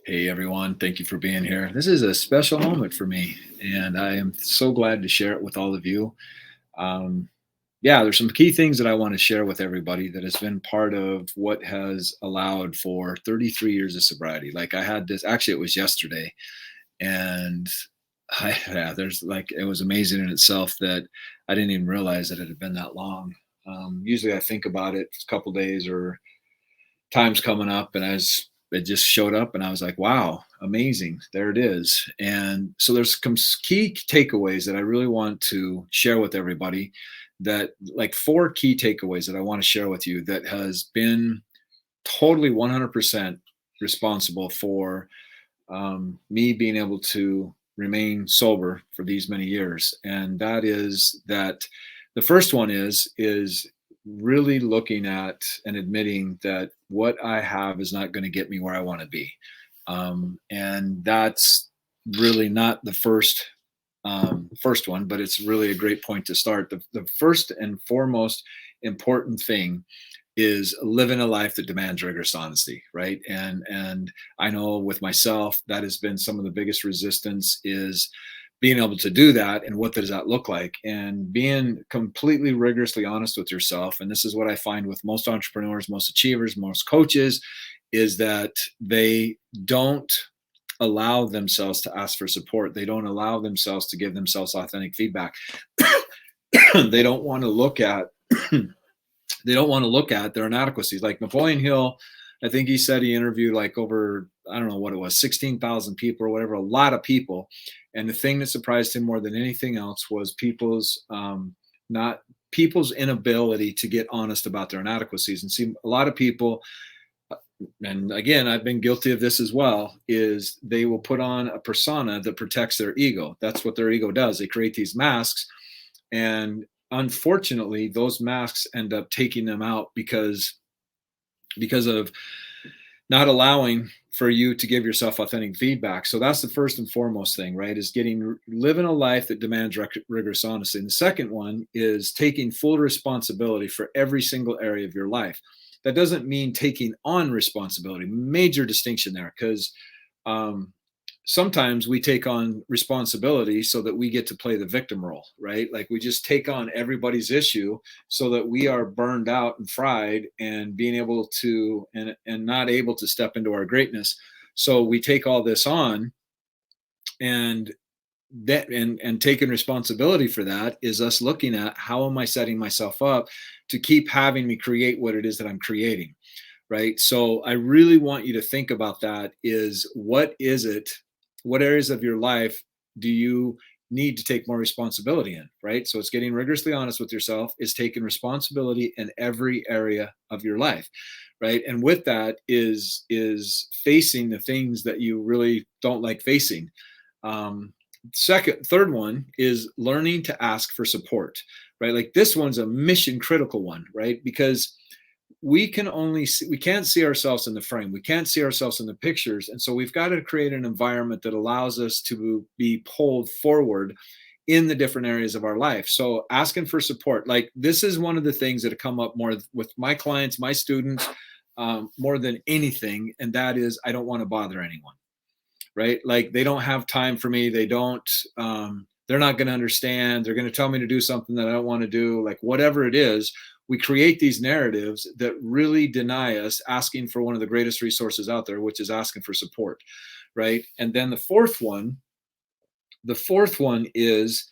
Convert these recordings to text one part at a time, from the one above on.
Hey everyone, thank you for being here. This is a special moment for me, and I am so glad to share it with all of you. Um, yeah, there's some key things that I want to share with everybody that has been part of what has allowed for 33 years of sobriety. Like I had this, actually, it was yesterday, and yeah, there's like, it was amazing in itself that I didn't even realize that it had been that long. Usually I think about it a couple days or times coming up, and it just showed up and I was like, wow, amazing, there it is. And so there's some key takeaways that I really want to share with everybody, that like four key takeaways that I want to share with you that has been totally 100% responsible for me being able to remain sober for these many years. And that is that the first one is really looking at and admitting that what I have is not going to get me where I want to be. And that's really not the first one, but it's really a great point to start. The first and foremost important thing is living a life that demands rigorous honesty, right? And I know with myself that has been some of the biggest resistance, is being able to do that. And what does that look like? And being completely rigorously honest with yourself. And this is what I find with most entrepreneurs, most achievers, most coaches, is that they don't allow themselves to ask for support. They don't allow themselves to give themselves authentic feedback. They don't want to look at they don't want to look at their inadequacies. Like Napoleon Hill, I think he said he interviewed like over, I don't know what it was, 16,000 people or whatever, a lot of people. And the thing that surprised him more than anything else was not people's inability to get honest about their inadequacies. And see, a lot of people, and again, I've been guilty of this as well, is they will put on a persona that protects their ego. That's what their ego does. They create these masks, and unfortunately those masks end up taking them out because of not allowing for you to give yourself authentic feedback. So that's the first and foremost thing, right? Is living a life that demands rigorous honesty. And the second one is taking full responsibility for every single area of your life. That doesn't mean taking on responsibility. Major distinction there, because um, sometimes we take on responsibility so that we get to play the victim role, right? Like we just take on everybody's issue so that we are burned out and fried and being able to and not able to step into our greatness. So we take all this on, and and taking responsibility for that is us looking at, how am I setting myself up to keep having me create what it is that I'm creating, right? So I really want you to think about that, is what areas of your life do you need to take more responsibility in, right? So it's getting rigorously honest with yourself, is taking responsibility in every area of your life, right? And with that is facing the things that you really don't like facing. Third one is learning to ask for support, right? Like this one's a mission critical one, right? Because we can't see ourselves in the frame, we can't see ourselves in the pictures, and so we've got to create an environment that allows us to be pulled forward in the different areas of our life. So asking for support, like this is one of the things that have come up more with my clients, my students, more than anything, and that is, I don't want to bother anyone, right? Like they don't have time for me, they're not going to understand, they're going to tell me to do something that I don't want to do, like whatever it is. We create these narratives that really deny us asking for one of the greatest resources out there, which is asking for support, right? And then the fourth one is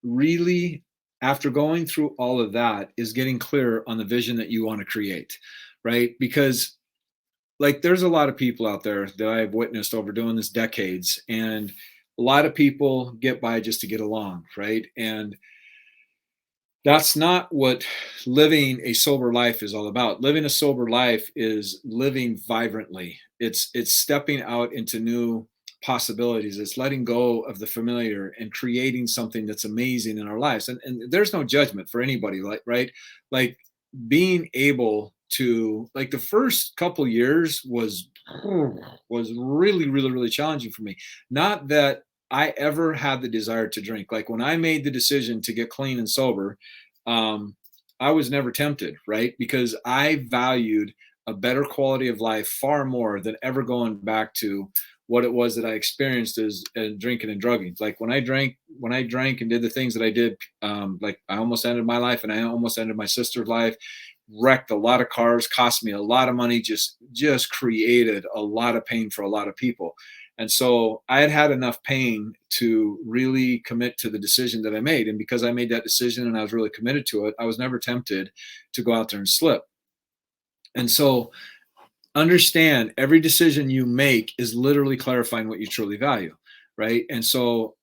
really, after going through all of that, is getting clear on the vision that you want to create, right? Because like there's a lot of people out there that I've witnessed over doing this decades, and a lot of people get by just to get along, right? And that's not what living a sober life is all about. Living a sober life is living vibrantly. It's stepping out into new possibilities. It's letting go of the familiar and creating something that's amazing in our lives. And there's no judgment for anybody, like, right? Like being able to, like, the first couple years was really, really, really challenging for me. Not that I ever had the desire to drink. Like when I made the decision to get clean and sober, um, I was never tempted, right? Because I valued a better quality of life far more than ever going back to what it was that I experienced as drinking and drugging. Like when I drank and did the things that I did, like I almost ended my life and I almost ended my sister's life, wrecked a lot of cars, cost me a lot of money, just created a lot of pain for a lot of people. And so I had had enough pain to really commit to the decision that I made. And because I made that decision and I was really committed to it, I was never tempted to go out there and slip. And so understand every decision you make is literally clarifying what you truly value, right? And so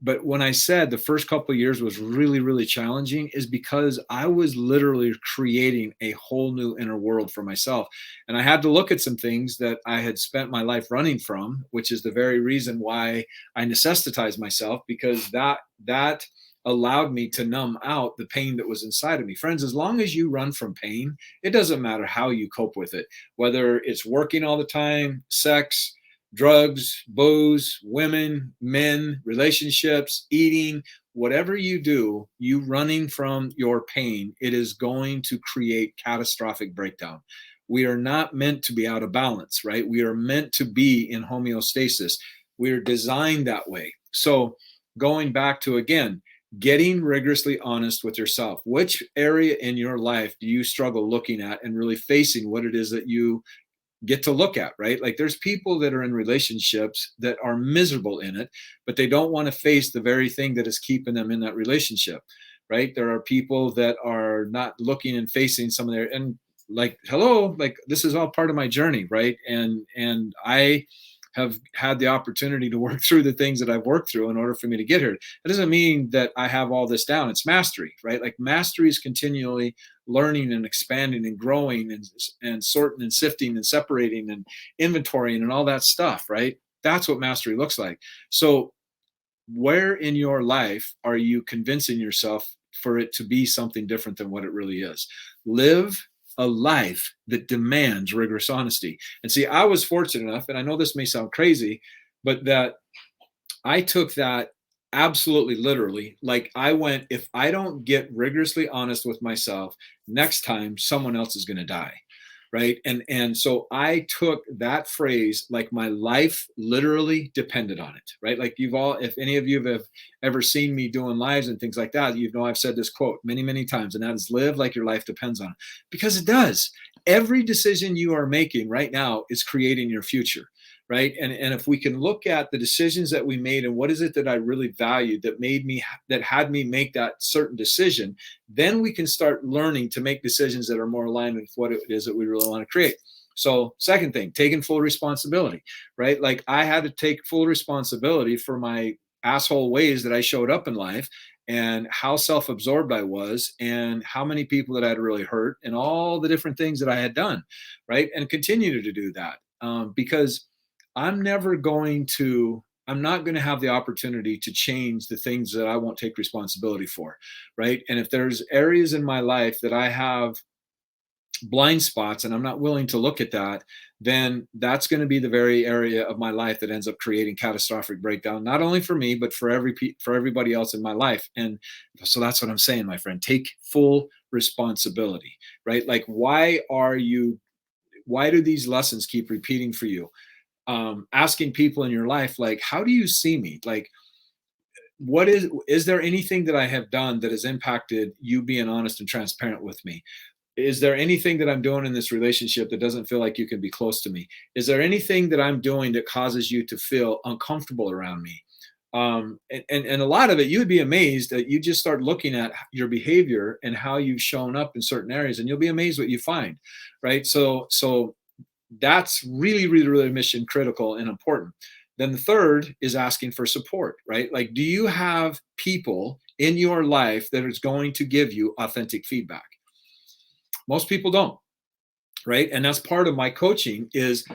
but when I said the first couple of years was really, really challenging, is because I was literally creating a whole new inner world for myself. And I had to look at some things that I had spent my life running from, which is the very reason why I necessitized myself, because that allowed me to numb out the pain that was inside of me. Friends, as long as you run from pain, it doesn't matter how you cope with it, whether it's working all the time, sex, drugs, booze, women, men, relationships, eating, whatever you do, you running from your pain, it is going to create catastrophic breakdown. We are not meant to be out of balance, right? We are meant to be in homeostasis. We are designed that way. So going back to, again, getting rigorously honest with yourself. Which area in your life do you struggle looking at and really facing what it is that you get to look at, right? Like there's people that are in relationships that are miserable in it, but they don't want to face the very thing that is keeping them in that relationship, right? There are people that are not looking and facing some of their, and like, hello, like this is all part of my journey, right? And I have had the opportunity to work through the things that I've worked through in order for me to get here. It doesn't mean that I have all this down. It's mastery, right? Like mastery is continually learning and expanding and growing and sorting and sifting and separating and inventorying and all that stuff, right? That's what mastery looks like. So where in your life are you convincing yourself for it to be something different than what it really is? Live a life that demands rigorous honesty. And see, I was fortunate enough, and I know this may sound crazy, but that I took that absolutely literally. Like I went, if I don't get rigorously honest with myself, next time someone else is going to die. Right. And so I took that phrase like my life literally depended on it. Right. Like you've all, if any of you have ever seen me doing lives and things like that, you know I've said this quote many, many times, and that is live like your life depends on it. Because it does. Every decision you are making right now is creating your future. Right. And if we can look at the decisions that we made and what is it that I really valued that had me make that certain decision, then we can start learning to make decisions that are more aligned with what it is that we really want to create. So second thing, taking full responsibility, right? Like I had to take full responsibility for my asshole ways that I showed up in life and how self-absorbed I was and how many people that I had really hurt and all the different things that I had done, right? And continue to do that because I'm never going to, I'm not going to have the opportunity to change the things that I won't take responsibility for. Right. And if there's areas in my life that I have blind spots and I'm not willing to look at that, then that's going to be the very area of my life that ends up creating catastrophic breakdown, not only for me, but for everybody else in my life. And so that's what I'm saying, my friend, take full responsibility, right? Like, why do these lessons keep repeating for you? Asking people in your life, like, how do you see me? Like, is there anything that I have done that has impacted you being honest and transparent with me? Is there anything that I'm doing in this relationship that doesn't feel like you can be close to me? Is there anything that I'm doing that causes you to feel uncomfortable around me? And a lot of it, you would be amazed that you just start looking at your behavior and how you've shown up in certain areas, and you'll be amazed what you find, right? So that's really, really, really mission critical and important. Then the third is asking for support, right? Like, do you have people in your life that is going to give you authentic feedback? Most people don't, right? And that's part of my coaching is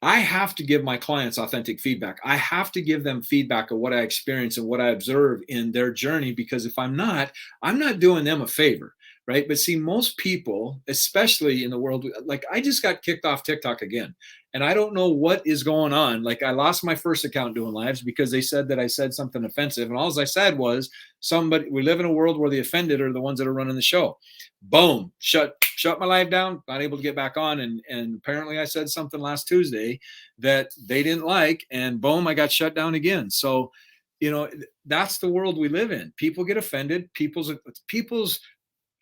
I have to give my clients authentic feedback. I have to give them feedback of what I experience and what I observe in their journey, because if I'm not doing them a favor, right? But see, most people, especially in the world, like I just got kicked off TikTok again. And I don't know what is going on. Like I lost my first account doing lives because they said that I said something offensive. And all I said was somebody, we live in a world where the offended are the ones that are running the show. Boom, shut my live down, not able to get back on. And apparently I said something last Tuesday that they didn't like, and boom, I got shut down again. So, that's the world we live in. People get offended, people's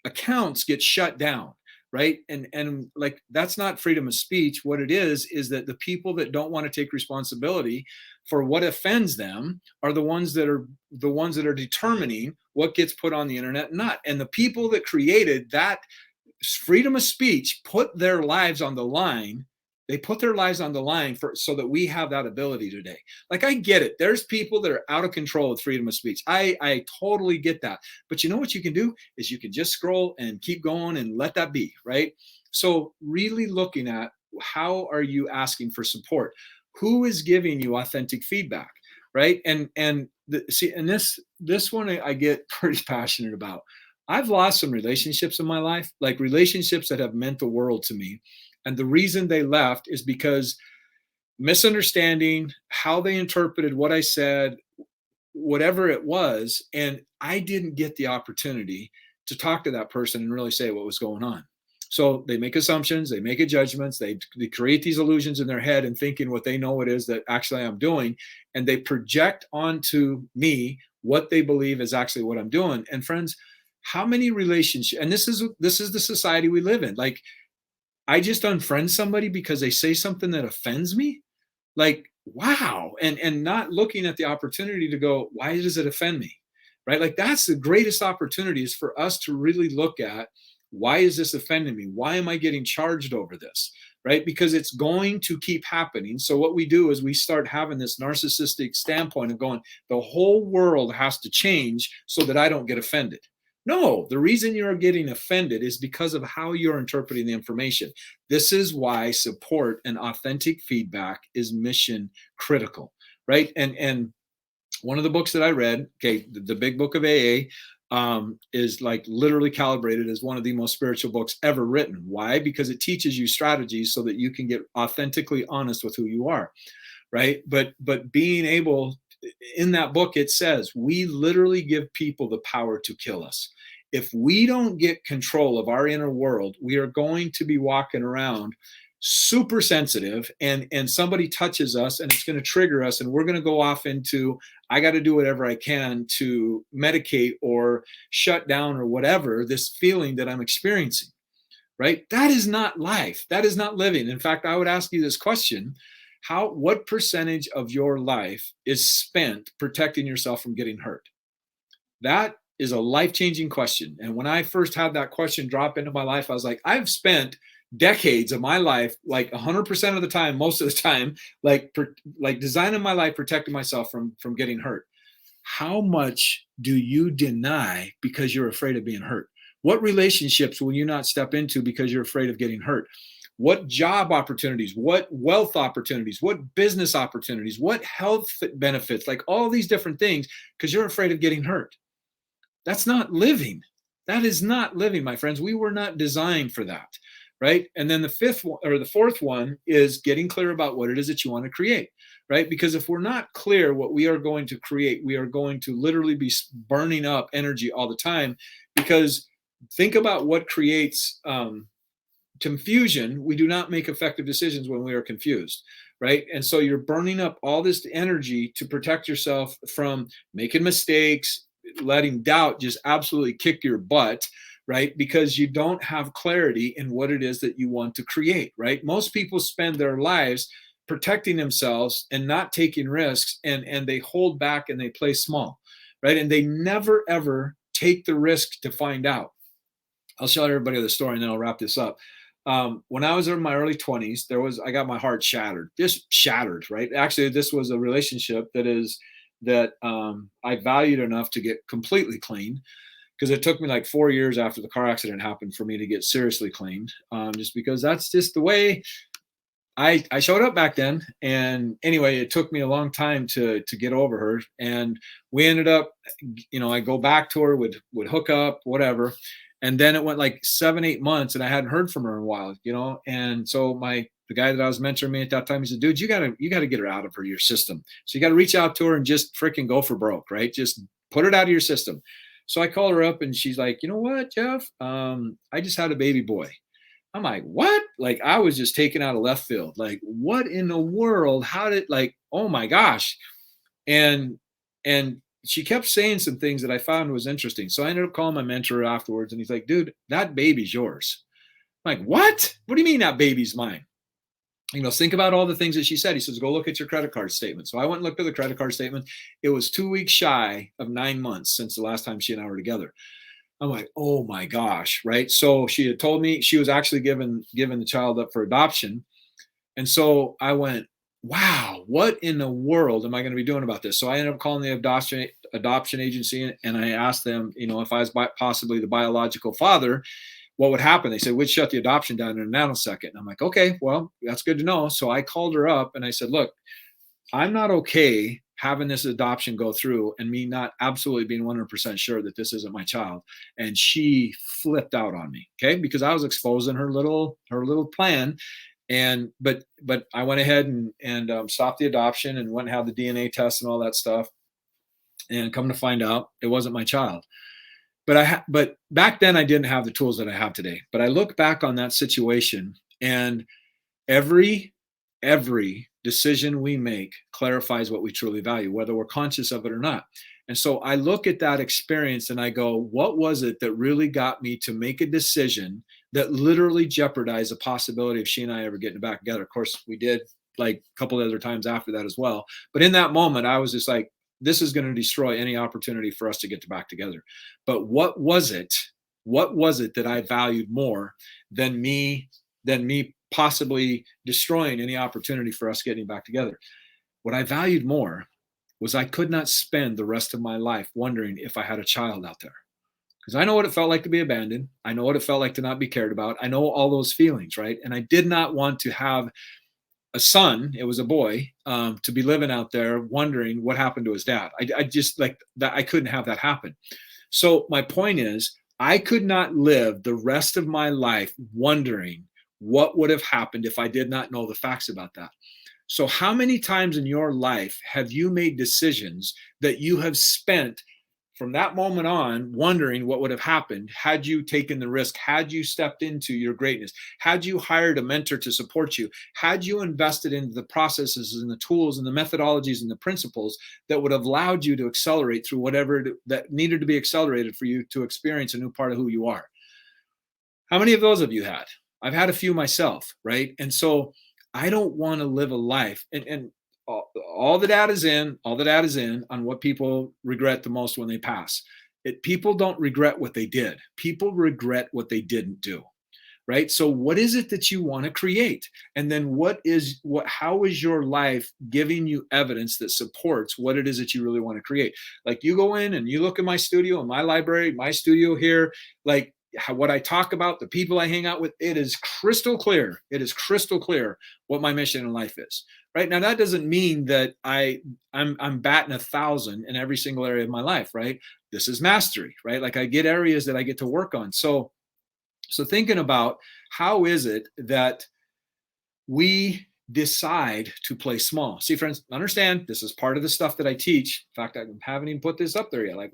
accounts get shut down, right? And like that's not freedom of speech. What it is that the people that don't want to take responsibility for what offends them are the ones that are determining what gets put on the internet and not. And the people that created that freedom of speech put their lives on the line. They put their lives on the line for so that we have that ability today. Like I get it. There's people that are out of control with freedom of speech. I totally get that. But you know what you can do is you can just scroll and keep going and let that be, right? So really looking at how are you asking for support? Who is giving you authentic feedback, right? And this one I get pretty passionate about. I've lost some relationships in my life, like relationships that have meant the world to me. And the reason they left is because misunderstanding how they interpreted what I said, whatever it was. And I didn't get the opportunity to talk to that person and really say what was going on. So they make assumptions, they make judgments, they create these illusions in their head and thinking what they know it is that actually I'm doing. And they project onto me what they believe is actually what I'm doing. And friends, how many relationships, and this is the society we live in. Like I just unfriend somebody because they say something that offends me. Like, wow. And not looking at the opportunity to go, why does it offend me? Right? Like that's the greatest opportunity is for us to really look at why is this offending me? Why am I getting charged over this? Right? Because it's going to keep happening. So what we do is we start having this narcissistic standpoint of going, the whole world has to change so that I don't get offended. No, the reason you're getting offended is because of how you're interpreting the information. This is why support and authentic feedback is mission critical, right? And one of the books that I read, okay, the big book of AA, is like literally calibrated as one of the most spiritual books ever written. Why? Because it teaches you strategies so that you can get authentically honest with who you are, right? But being able, in that book, it says we literally give people the power to kill us. If we don't get control of our inner world, we are going to be walking around super sensitive, and somebody touches us and it's going to trigger us, and we're going to go off into, I got to do whatever I can to medicate or shut down or whatever this feeling that I'm experiencing, right? That is not life. That is not living. In fact, I would ask you this question: what percentage of your life is spent protecting yourself from getting hurt? That is a life-changing question. And when I first had that question drop into my life, I was like, I've spent decades of my life, like 100% of the time, most of the time, like designing my life, protecting myself from getting hurt. How much do you deny because you're afraid of being hurt? What relationships will you not step into because you're afraid of getting hurt? What job opportunities, what wealth opportunities, what business opportunities, what health benefits, like all these different things, because you're afraid of getting hurt. That's not living. That is not living, my friends. We were not designed for that, right? And then the fourth one is getting clear about what it is that you want to create, right? Because if we're not clear what we are going to create, we are going to literally be burning up energy all the time. Because think about what creates confusion. We do not make effective decisions when we are confused, right? And so you're burning up all this energy to protect yourself from making mistakes, letting doubt just absolutely kick your butt, right? Because you don't have clarity in what it is that you want to create, right? Most people spend their lives protecting themselves and not taking risks, and they hold back and they play small, right? And they never ever take the risk to find out. I'll show everybody the story and then I'll wrap this up. When I was in my early 20s, I got my heart shattered, just shattered, right? Actually, this was a relationship that I valued enough to get completely clean, because it took me like 4 years after the car accident happened for me to get seriously cleaned, just because that's just the way I showed up back then. And anyway, it took me a long time to get over her. And we ended up, I go back to her, would hook up, whatever. And then it went like 7, 8 months and I hadn't heard from her in a while, And so the guy that I was mentoring me at that time, he said, dude, you gotta get her out of your system. So you got to reach out to her and just freaking go for broke, right? Just put it out of your system. So I call her up and she's like, you know what, Jeff? I just had a baby boy. I'm like, what? Like, I was just taken out of left field. Like, what in the world? How did, like, oh my gosh. And, and she kept saying some things that I found was interesting. So I ended up calling my mentor afterwards and he's like, dude, that baby's yours. I'm like, what? What do you mean that baby's mine? Think about all the things that she said. He says, go look at your credit card statement. So I went and looked at the credit card statement. It was 2 weeks shy of 9 months since the last time she and I were together. I'm like, oh my gosh, right? So she had told me she was actually given the child up for adoption. And so I went, wow, what in the world am I going to be doing about this? So I ended up calling the adoption agency and I asked them, if I was possibly the biological father, what would happen? They said, we'd shut the adoption down in a nanosecond. And I'm like, okay, well, that's good to know. So I called her up and I said, look, I'm not okay having this adoption go through and me not absolutely being 100% sure that this isn't my child. And she flipped out on me, okay, because I was exposing her little plan. And but I went ahead and stopped the adoption and went and had the DNA test and all that stuff. And come to find out, it wasn't my child. But back then I didn't have the tools that I have today. But I look back on that situation and every decision we make clarifies what we truly value, whether we're conscious of it or not. And so I look at that experience and I go, what was it that really got me to make a decision that literally jeopardized the possibility of she and I ever getting back together? Of course, we did like a couple of other times after that as well. But in that moment, I was just like, this is going to destroy any opportunity for us to get back together. But what was it? What was it that I valued more than me possibly destroying any opportunity for us getting back together? What I valued more was I could not spend the rest of my life wondering if I had a child out there. Because I know what it felt like to be abandoned. I know what it felt like to not be cared about. I know all those feelings, right? And I did not want to have a son, it was a boy, to be living out there wondering what happened to his dad. I just like that. I couldn't have that happen. So my point is, I could not live the rest of my life wondering what would have happened if I did not know the facts about that. So how many times in your life have you made decisions that you have spent from that moment on wondering what would have happened had you taken the risk, had you stepped into your greatness, had you hired a mentor to support you, had you invested into the processes and the tools and the methodologies and the principles that would have allowed you to accelerate through whatever that needed to be accelerated for you to experience a new part of who you are? How many of those have you had? I've had a few myself, right? And so I don't want to live a life and all the data is in on what people regret the most when they pass. People don't regret what they did. People regret what they didn't do, right? So what is it that you want to create? And then how is your life giving you evidence that supports what it is that you really want to create? Like you go in and you look at my studio and my library, my studio here, like what I talk about, the people I hang out with, it is crystal clear. It is crystal clear what my mission in life is. Right now, that doesn't mean that I'm batting 1,000 in every single area of my life. Right? This is mastery. Right? Like I get areas that I get to work on. So thinking about how is it that we decide to play small? See, friends, understand this is part of the stuff that I teach. In fact, I haven't even put this up there yet. Like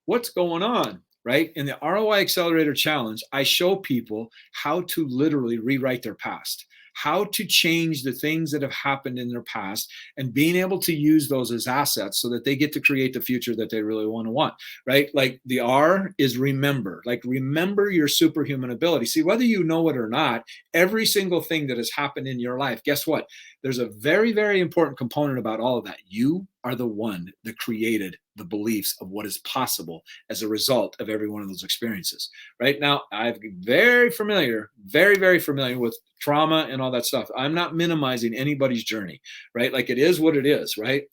what's going on? Right? In the ROI Accelerator Challenge, I show people how to literally rewrite their past, how to change the things that have happened in their past and being able to use those as assets so that they get to create the future that they really want, right? Like the R is remember, like remember your superhuman ability. See, whether you know it or not, every single thing that has happened in your life, guess what? There's a very, very important component about all of that. You are the one that created the beliefs of what is possible as a result of every one of those experiences. Right now, I'm very familiar with trauma and all that stuff. I'm not minimizing anybody's journey, right? Like it is what it is, right?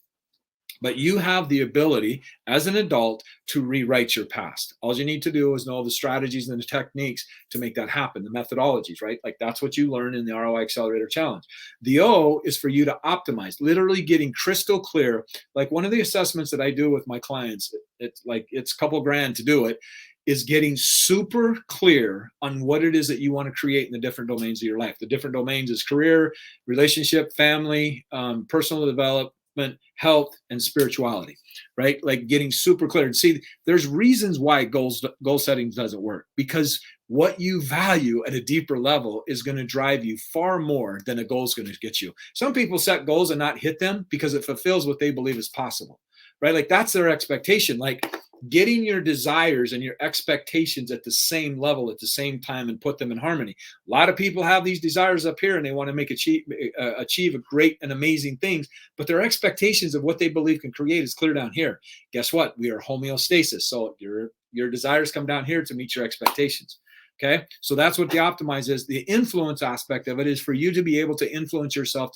But you have the ability as an adult to rewrite your past. All you need to do is know the strategies and the techniques to make that happen, the methodologies, right? Like that's what you learn in the ROI Accelerator Challenge. The O is for you to optimize, literally getting crystal clear. Like one of the assessments that I do with my clients, it's a couple grand to do it. is getting super clear on what it is that you want to create in the different domains of your life. The different domains is career, relationship, family, personal development, health, and spirituality, right? Like getting super clear. And see, there's reasons why goal setting doesn't work, because what you value at a deeper level is going to drive you far more than a goal is going to get you. Some people set goals and not hit them because it fulfills what they believe is possible, right? Like that's their expectation. Like getting your desires and your expectations at the same level at the same time and put them in harmony. A lot of people have these desires up here and they want to achieve a great and amazing things, but their expectations of what they believe can create is clear down here. Guess what? We are homeostasis. So your desires come down here to meet your expectations. Okay, so that's what the optimize is. The influence aspect of it is for you to be able to influence yourself,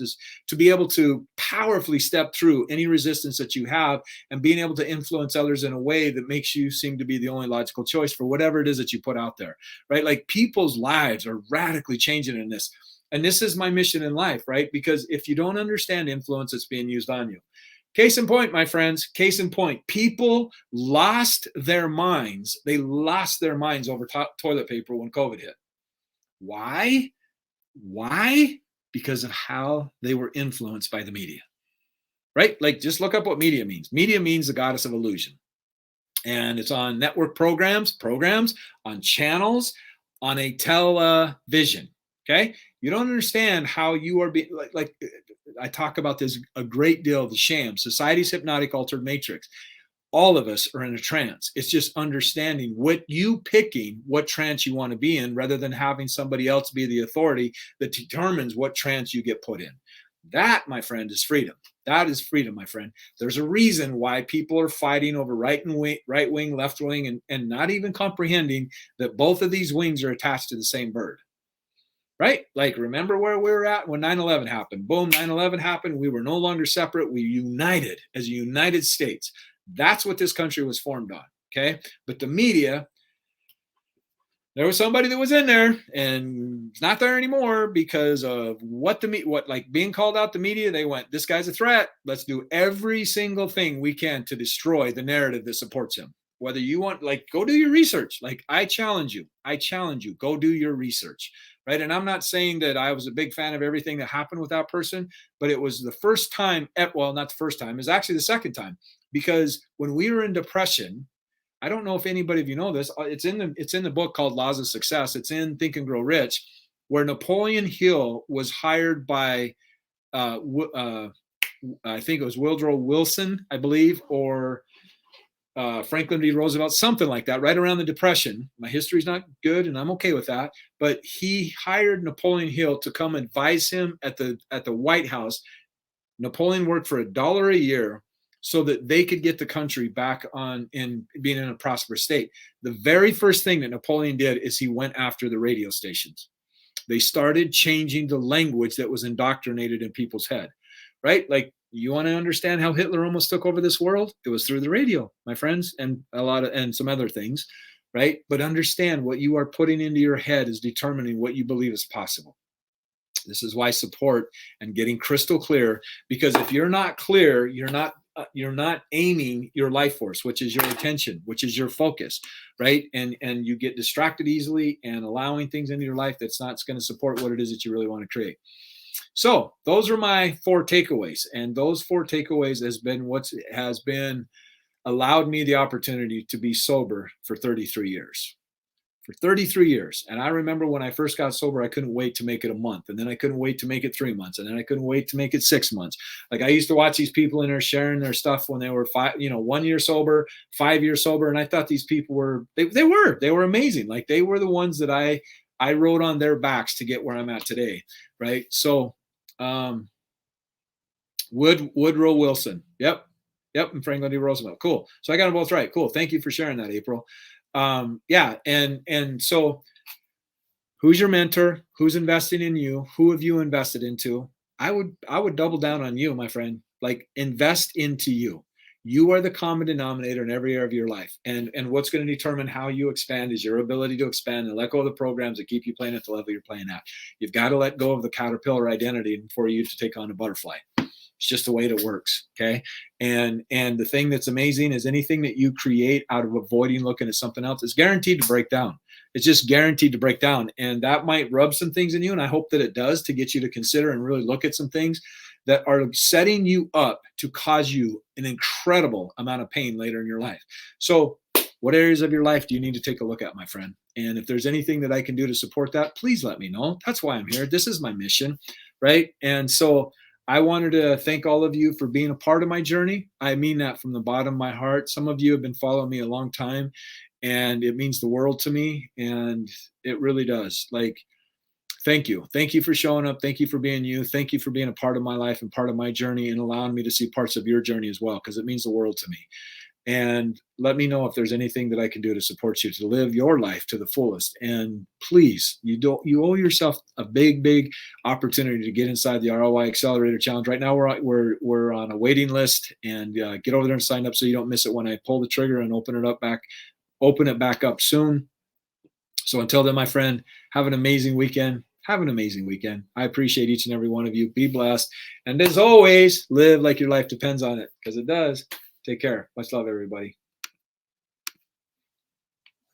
to be able to powerfully step through any resistance that you have and being able to influence others in a way that makes you seem to be the only logical choice for whatever it is that you put out there, right? Like people's lives are radically changing in this. And this is my mission in life, right? Because if you don't understand influence, it's being used on you. Case in point, my friends, case in point, people lost their minds. They lost their minds over toilet paper when COVID hit. Why? Why? Because of how they were influenced by the media, right? Like just look up what media means. Media means the goddess of illusion. And it's on network programs, on channels, on a television, okay? You don't understand how you are being, like I talk about this a great deal, the sham, society's hypnotic altered matrix. All of us are in a trance. It's just understanding picking what trance you want to be in rather than having somebody else be the authority that determines what trance you get put in. That, my friend, is freedom. That is freedom, my friend. There's a reason why people are fighting over right wing, left wing, and not even comprehending that both of these wings are attached to the same bird. Right? Like, remember where we were at when 9/11 happened? Boom, 9/11 happened. We were no longer separate. We united as a United States. That's what this country was formed on. Okay. But the media, there was somebody that was in there and it's not there anymore because of what being called out the media. They went, this guy's a threat. Let's do every single thing we can to destroy the narrative that supports him. Whether you want, go do your research. Like, I challenge you, go do your research. Right. And I'm not saying that I was a big fan of everything that happened with that person, but it was the first time, well, not the first time, it was actually the second time, because when we were in depression, I don't know if anybody of you know this, it's in the book called Laws of Success. It's in Think and Grow Rich, where Napoleon Hill was hired by, I think it was Woodrow Wilson, I believe, or Franklin D. Roosevelt, something like that, right around the Depression. My history's not good, and I'm okay with that. But he hired Napoleon Hill to come advise him at the White House. Napoleon worked for $1 a year so that they could get the country back on in being in a prosperous state. The very first thing that Napoleon did is he went after the radio stations. They started changing the language that was indoctrinated in people's head, right? Like, you want to understand how Hitler almost took over this world? It was through the radio, my friends, and and some other things, right? But understand what you are putting into your head is determining what you believe is possible. This is why support and getting crystal clear, because if you're not clear, you're not aiming your life force, which is your attention, which is your focus, right? And you get distracted easily and allowing things into your life that's not going to support what it is that you really want to create. So those are my 4 takeaways, and those 4 takeaways has been allowed me the opportunity to be sober for 33 years. For 33 years. And I remember when I first got sober, I couldn't wait to make it a month. And then I couldn't wait to make it 3 months. And then I couldn't wait to make it 6 months. Like, I used to watch these people in there sharing their stuff when they were 1 year sober, 5 years sober. And I thought these people were amazing. Like, they were the ones that I rode on their backs to get where I'm at today. Right. So, Woodrow Wilson. Yep. And Franklin D. Roosevelt. Cool. So I got them both right. Cool. Thank you for sharing that, April. Yeah. And so who's your mentor? Who's investing in you? Who have you invested into? I would double down on you, my friend. Like, invest into you. You are the common denominator in every area of your life. And what's going to determine how you expand is your ability to expand and let go of the programs that keep you playing at the level you're playing at. You've got to let go of the caterpillar identity for you to take on a butterfly. It's just the way it works. Okay. And the thing that's amazing is anything that you create out of avoiding looking at something else is guaranteed to break down. It's just guaranteed to break down. And that might rub some things in you. And I hope that it does, to get you to consider and really look at some things that are setting you up to cause you an incredible amount of pain later in your life. So what areas of your life do you need to take a look at, my friend? And if there's anything that I can do to support that, please let me know. That's why I'm here. This is my mission, right? And so I wanted to thank all of you for being a part of my journey. I mean that from the bottom of my heart. Some of you have been following me a long time, and it means the world to me. And it really does. Like, thank you. Thank you for showing up. Thank you for being you. Thank you for being a part of my life and part of my journey, and allowing me to see parts of your journey as well, because it means the world to me. And let me know if there's anything that I can do to support you to live your life to the fullest. And please, you owe yourself a big opportunity to get inside the ROI Accelerator Challenge. Right now, we're on a waiting list, and get over there and sign up so you don't miss it when I pull the trigger and open it back up soon. So until then, my friend, have an amazing weekend. Have an amazing weekend. I appreciate each and every one of you. Be blessed. And as always, live like your life depends on it, because it does. Take care. Much love, everybody.